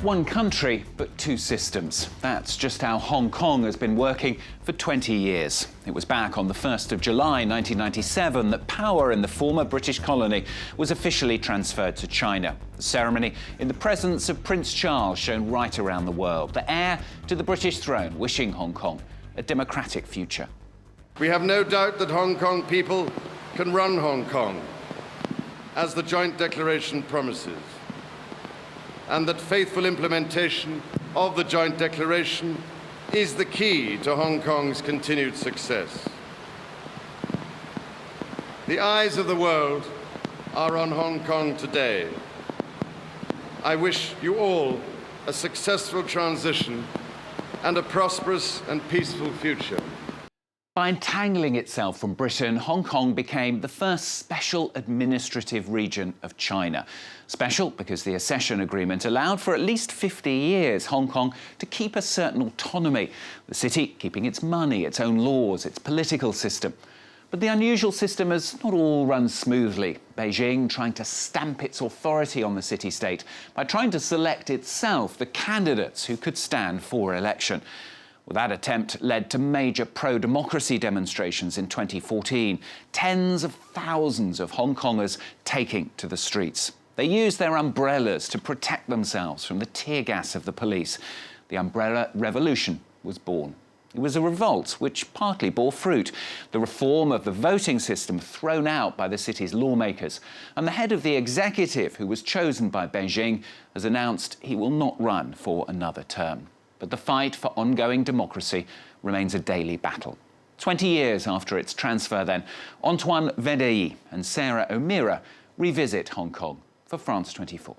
One country, but two systems. That's just how Hong Kong has been working for 20 years. It was back on the 1st of July 1997 that power in the former British colony was officially transferred to China. The ceremony in the presence of Prince Charles, shown right around the world, the heir to the British throne, wishing Hong Kong a democratic future. We have no doubt that Hong Kong people can run Hong Kong, as the joint declaration promises, and that faithful implementation of the joint declaration is the key to Hong Kong's continued success. The eyes of the world are on Hong Kong today. I wish you all a successful transition and a prosperous and peaceful future. By entangling itself from Britain, Hong Kong became the first special administrative region of China. Special because the accession agreement allowed for at least 50 years Hong Kong to keep a certain autonomy, the city keeping its money, its own laws, its political system. But the unusual system has not all run smoothly. Beijing trying to stamp its authority on the city-state by trying to select itself the candidates who could stand for election. Well, that attempt led to major pro-democracy demonstrations in 2014, tens of thousands of Hong Kongers taking to the streets. They used their umbrellas to protect themselves from the tear gas of the police. The Umbrella Revolution was born. It was a revolt which partly bore fruit. The reform of the voting system thrown out by the city's lawmakers. And the head of the executive, who was chosen by Beijing, has announced he will not run for another term. But the fight for ongoing democracy remains a daily battle. 20 years after its transfer then, Antoine Védéi and Sarah O'Meara revisit Hong Kong for France 24.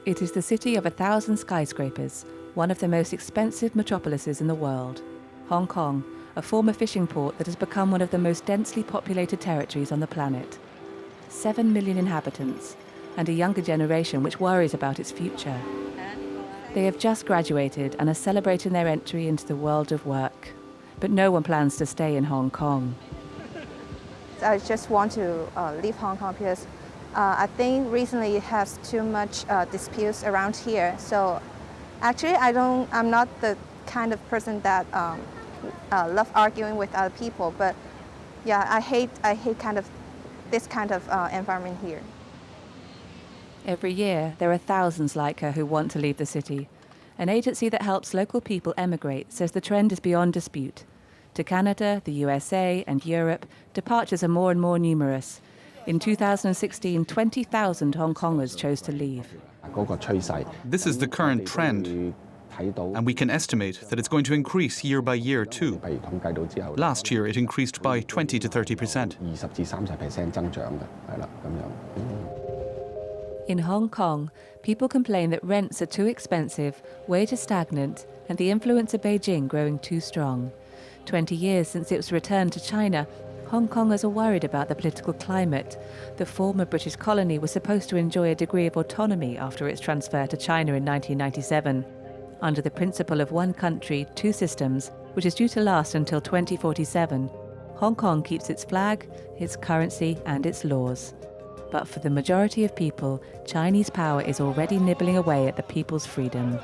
It is the city of 1,000 skyscrapers, one of the most expensive metropolises in the world. Hong Kong, a former fishing port that has become one of the most densely populated territories on the planet. 7 million inhabitants, and a younger generation which worries about its future. They have just graduated and are celebrating their entry into the world of work. But no one plans to stay in Hong Kong. I just want to leave Hong Kong because I think recently it has too much disputes around here. So actually I'm not the kind of person that love arguing with other people, but yeah, I hate this kind of environment here. Every year, there are thousands like her who want to leave the city. An agency that helps local people emigrate says the trend is beyond dispute. To Canada, the USA, and Europe, departures are more and more numerous. In 2016, 20,000 Hong Kongers chose to leave. This is the current trend, and we can estimate that it's going to increase year by year too. Last year, it increased by 20 to 30%. In Hong Kong, people complain that rents are too expensive, wages stagnant, and the influence of Beijing growing too strong. 20 years since its return to China, Hong Kongers are worried about the political climate. The former British colony was supposed to enjoy a degree of autonomy after its transfer to China in 1997, under the principle of one country, two systems, which is due to last until 2047. Hong Kong keeps its flag, its currency, and its laws. But for the majority of people, Chinese power is already nibbling away at the people's freedom.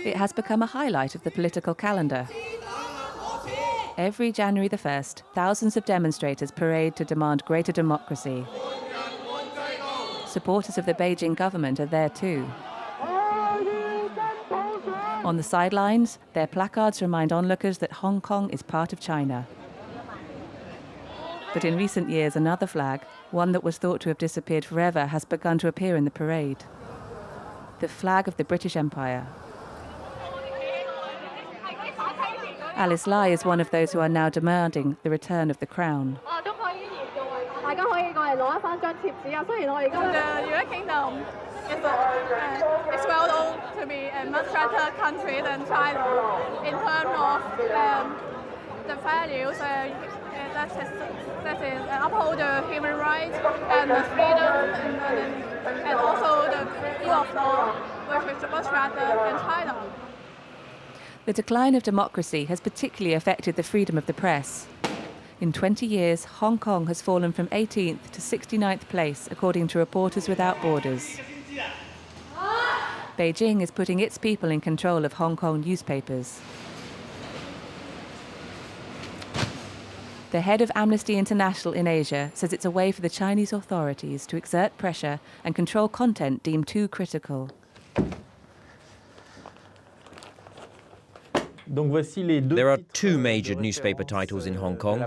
It has become a highlight of the political calendar. Every January the 1st, thousands of demonstrators parade to demand greater democracy. Supporters of the Beijing government are there too. On the sidelines, their placards remind onlookers that Hong Kong is part of China. But in recent years, another flag, one that was thought to have disappeared forever, has begun to appear in the parade. The flag of the British Empire. Alice Lai is one of those who are now demanding the return of the crown. The United Kingdom is well known to be a much better country than China in terms of the values that is uphold the human rights and the freedom and also the rule of law, which is much better than China. The decline of democracy has particularly affected the freedom of the press. In 20 years, Hong Kong has fallen from 18th to 69th place, according to Reporters Without Borders. Beijing is putting its people in control of Hong Kong newspapers. The head of Amnesty International in Asia says it's a way for the Chinese authorities to exert pressure and control content deemed too critical. There are two major newspaper titles in Hong Kong.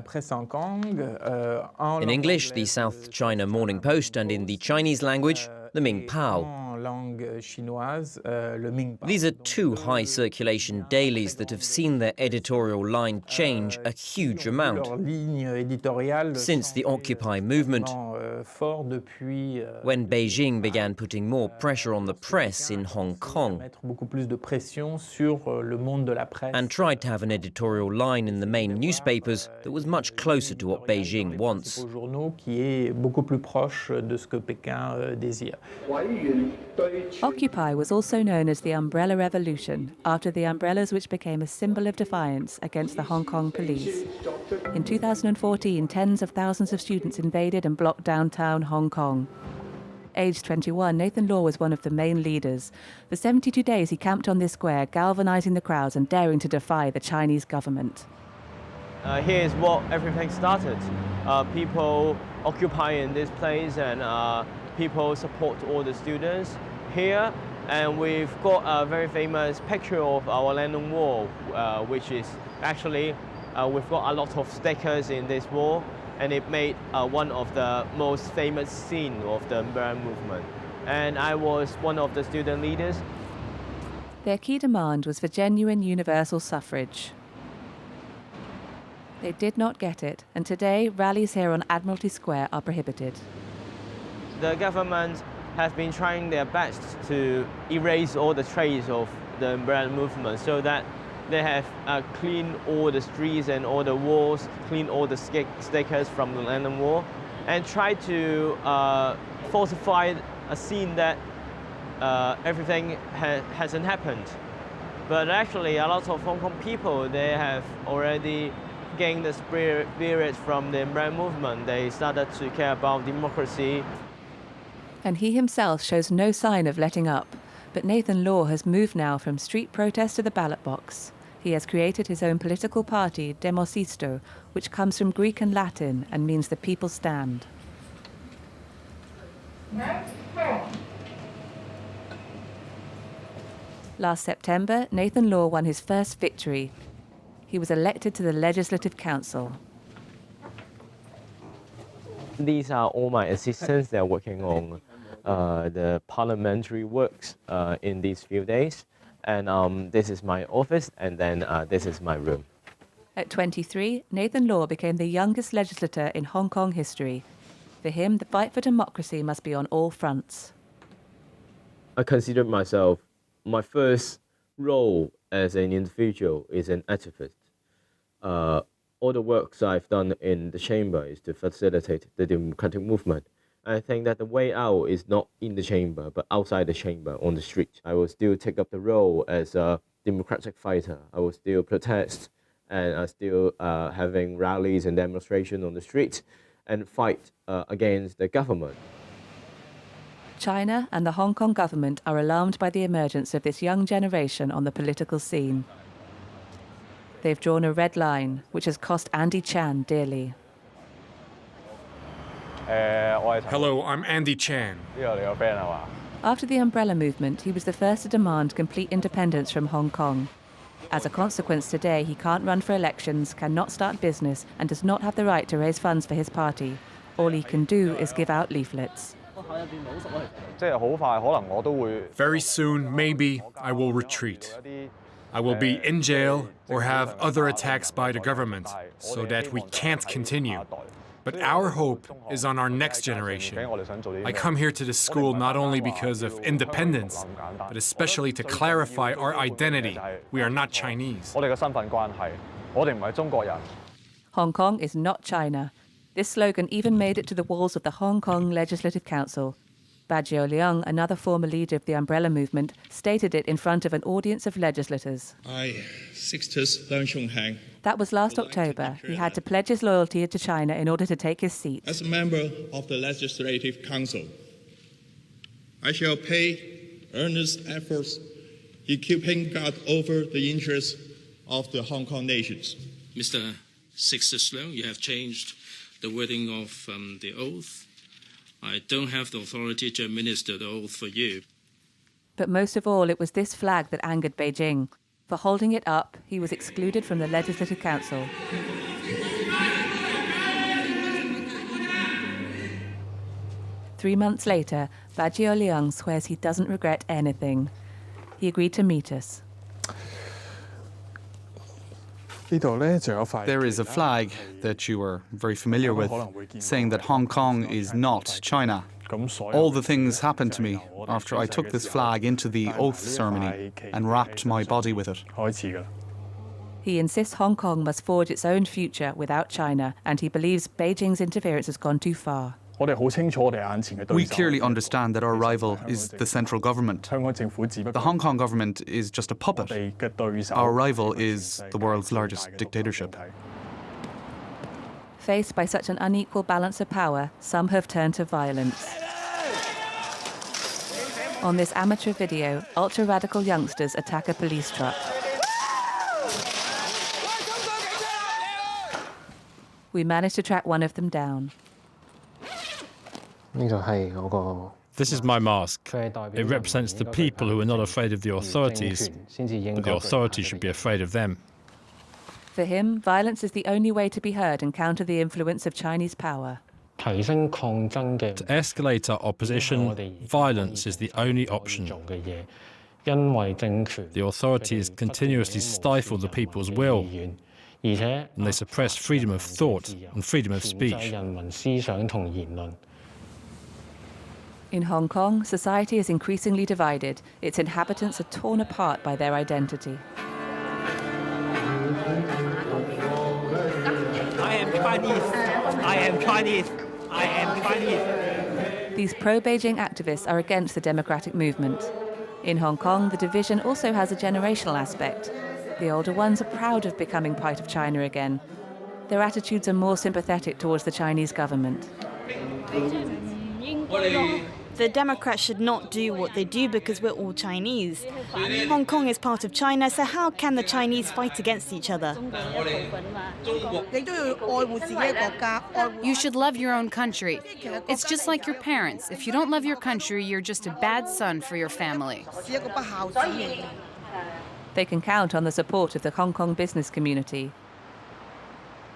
In English, the South China Morning Post, and in the Chinese language, the Mingpao. These are two high-circulation dailies that have seen their editorial line change a huge amount since the Occupy movement, when Beijing began putting more pressure on the press in Hong Kong and tried to have an editorial line in the main newspapers that was much closer to what Beijing wants. Occupy was also known as the Umbrella Revolution, after the umbrellas which became a symbol of defiance against the Hong Kong police. In 2014, tens of thousands of students invaded and blocked downtown Hong Kong. Aged 21, Nathan Law was one of the main leaders. For 72 days, he camped on this square, galvanizing the crowds and daring to defy the Chinese government. Here's what everything started. People occupying this place, and people support all the students here. And we've got a very famous picture of our landing wall, which is actually, we've got a lot of stickers in this wall, and it made one of the most famous scenes of the umbrella movement. And I was one of the student leaders. Their key demand was for genuine universal suffrage. They did not get it, and today rallies here on Admiralty Square are prohibited. The government has been trying their best to erase all the trace of the umbrella movement, so that they have cleaned all the streets and all the walls, cleaned all the stickers from the London Wall, and try to falsify a scene that everything hasn't happened. But actually, a lot of Hong Kong people, they have already gained the spirit from the umbrella movement. They started to care about democracy. And he himself shows no sign of letting up. But Nathan Law has moved now from street protest to the ballot box. He has created his own political party, Demosisto, which comes from Greek and Latin and means the people stand. Last September, Nathan Law won his first victory. He was elected to the Legislative Council. These are all my assistants. They're working on the parliamentary works in these few days. And this is my office, and then this is my room. At 23, Nathan Law became the youngest legislator in Hong Kong history. For him, the fight for democracy must be on all fronts. I consider myself, my first role as an individual is an activist. All the works I've done in the chamber is to facilitate the democratic movement. I think that the way out is not in the chamber, but outside the chamber, on the street. I will still take up the role as a democratic fighter. I will still protest, and I still having rallies and demonstrations on the street and fight against the government. China and the Hong Kong government are alarmed by the emergence of this young generation on the political scene. They've drawn a red line, which has cost Andy Chan dearly. Hello, I'm Andy Chan. After the umbrella movement, he was the first to demand complete independence from Hong Kong. As a consequence, today he can't run for elections, cannot start business, and does not have the right to raise funds for his party. All he can do is give out leaflets. Very soon, maybe, I will retreat. I will be in jail or have other attacks by the government so that we can't continue. But our hope is on our next generation. I come here to the school not only because of independence, but especially to clarify our identity. We are not Chinese. Hong Kong is not China. This slogan even made it to the walls of the Hong Kong Legislative Council. Bajio Liang, another former leader of the umbrella movement, stated it in front of an audience of legislators. That was last October. He had to pledge his loyalty to China in order to take his seat. As a member of the Legislative Council, I shall pay earnest efforts in keeping guard over the interests of the Hong Kong nations. Mr. Sixtus Leung, you have changed the wording of the oath. I don't have the authority to administer the oath for you. But most of all, it was this flag that angered Beijing. For holding it up, he was excluded from the Legislative Council. Three months later, Bajio Liang swears he doesn't regret anything. He agreed to meet us. There is a flag that you are very familiar with, saying that Hong Kong is not China. All the things happened to me after I took this flag into the oath ceremony and wrapped my body with it. He insists Hong Kong must forge its own future without China, and he believes Beijing's interference has gone too far. We clearly understand that our rival is the central government. The Hong Kong government is just a puppet. Our rival is the world's largest dictatorship. Faced by such an unequal balance of power, some have turned to violence. On this amateur video, ultra-radical youngsters attack a police truck. We managed to track one of them down. This is my mask. It represents the people who are not afraid of the authorities, but the authorities should be afraid of them. For him, violence is the only way to be heard and counter the influence of Chinese power. To escalate our opposition, violence is the only option. The authorities continuously stifle the people's will, and they suppress freedom of thought and freedom of speech. In Hong Kong, society is increasingly divided. Its inhabitants are torn apart by their identity. I am Chinese. I am Chinese. I am Chinese. These pro-Beijing activists are against the democratic movement. In Hong Kong, the division also has a generational aspect. The older ones are proud of becoming part of China again. Their attitudes are more sympathetic towards the Chinese government. The Democrats should not do what they do because we're all Chinese. Hong Kong is part of China, so how can the Chinese fight against each other? You should love your own country. It's just like your parents. If you don't love your country, you're just a bad son for your family. They can count on the support of the Hong Kong business community.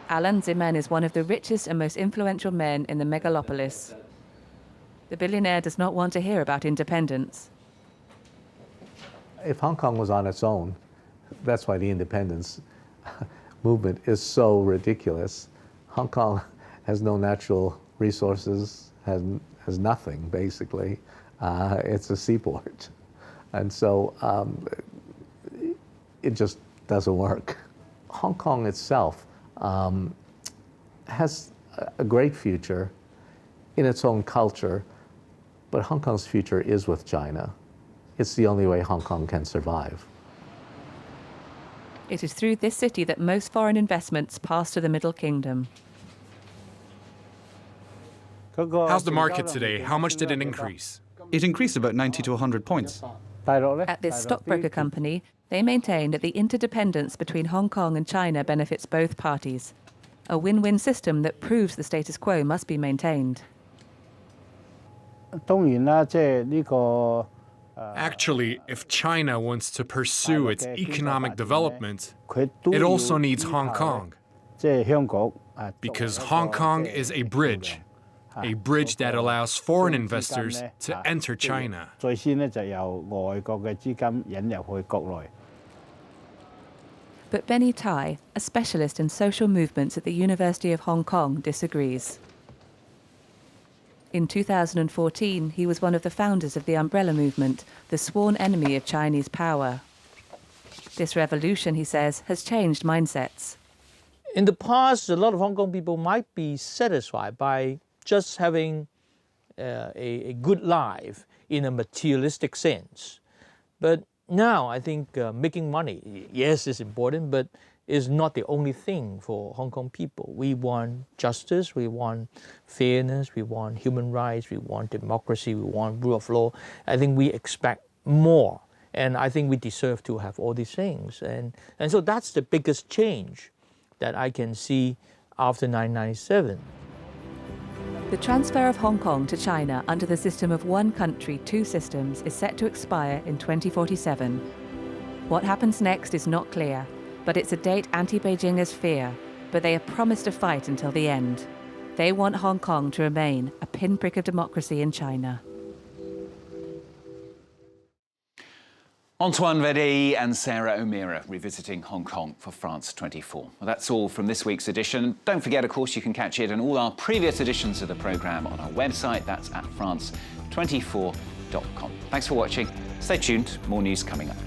Alan Ziman is one of the richest and most influential men in the megalopolis. The billionaire does not want to hear about independence. If Hong Kong was on its own, that's why the independence movement is so ridiculous. Hong Kong has no natural resources, has nothing, basically. It's a seaport. And so it just doesn't work. Hong Kong itself has a great future in its own culture, but Hong Kong's future is with China. It's the only way Hong Kong can survive. It is through this city that most foreign investments pass to the Middle Kingdom. How's the market today? How much did it increase? It increased about 90 to 100 points. At this stockbroker company, they maintain that the interdependence between Hong Kong and China benefits both parties. A win-win system that proves the status quo must be maintained. Actually, if China wants to pursue its economic development, it also needs Hong Kong. Because Hong Kong is a bridge that allows foreign investors to enter China. But Benny Tai, a specialist in social movements at the University of Hong Kong, disagrees. In 2014, he was one of the founders of the umbrella movement, the sworn enemy of Chinese power. This revolution, he says, has changed mindsets. In the past, a lot of Hong Kong people might be satisfied by just having a good life in a materialistic sense. But now I think making money, yes, is important, but is not the only thing for Hong Kong people. We want justice, we want fairness, we want human rights, we want democracy, we want rule of law. I think we expect more, and I think we deserve to have all these things. And so that's the biggest change that I can see after 1997. The transfer of Hong Kong to China under the system of one country, two systems is set to expire in 2047. What happens next is not clear, but it's a date anti-Beijingers fear, but they are promised to fight until the end. They want Hong Kong to remain a pinprick of democracy in China. Antoine Verdy and Sarah O'Meara revisiting Hong Kong for France 24. Well, that's all from this week's edition. Don't forget, of course, you can catch it and all our previous editions of the programme on our website. That's at france24.com. Thanks for watching. Stay tuned. More news coming up.